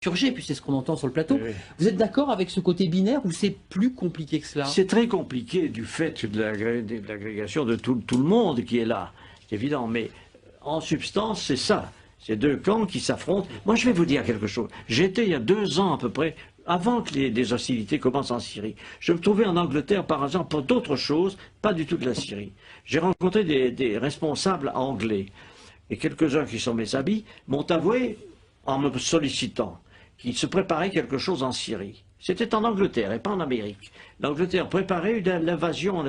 purgé, puis c'est ce qu'on entend sur le plateau. Oui. Vous êtes d'accord avec ce côté binaire ou c'est plus compliqué que cela? C'est très compliqué du fait de l'agrégation de tout le monde qui est là, c'est évident, mais en substance, c'est ça. C'est deux camps qui s'affrontent. Moi, je vais vous dire quelque chose. J'étais il y a 2 ans à peu près, avant que les hostilités commencent en Syrie. Je me trouvais en Angleterre par hasard pour d'autres choses, pas du tout de la Syrie. J'ai rencontré des responsables anglais. Et quelques-uns qui sont mes amis m'ont avoué, en me sollicitant, qu'il se préparait quelque chose en Syrie. C'était en Angleterre et pas en Amérique. L'Angleterre préparait l'invasion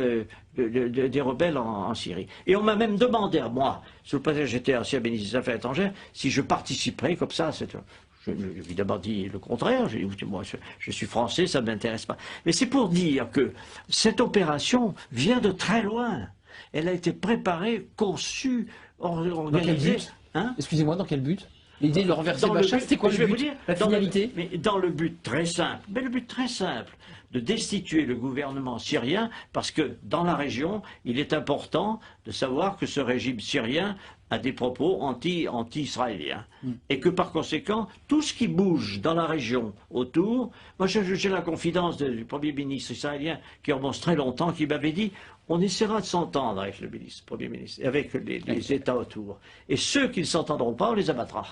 des rebelles en Syrie. Et on m'a même demandé à moi, sous le prétexte que j'étais ancien ministre des Affaires étrangères, si je participerais comme ça. J'ai évidemment dit le contraire. J'ai dit, moi, je suis français, ça ne m'intéresse pas. Mais c'est pour dire que cette opération vient de très loin. Elle a été préparée, conçue, organisée. Dans quel but Excusez-moi, dans quel but? L'idée de le renverser Bachar, c'était quoi le but? La finalité? Mais dans le but très simple, de destituer le gouvernement syrien, parce que dans la région, il est important de savoir que ce régime syrien a des propos anti-israéliens. Et que par conséquent, tout ce qui bouge dans la région autour, moi j'ai la confidence du Premier ministre israélien qui remonte très longtemps, qui m'avait dit on essaiera de s'entendre avec le Premier ministre, et avec les États autour. Et ceux qui ne s'entendront pas, on les abattra.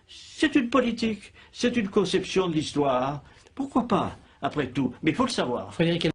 C'est une politique, c'est une conception de l'histoire. Pourquoi pas, après tout? Mais il faut le savoir. Frédéric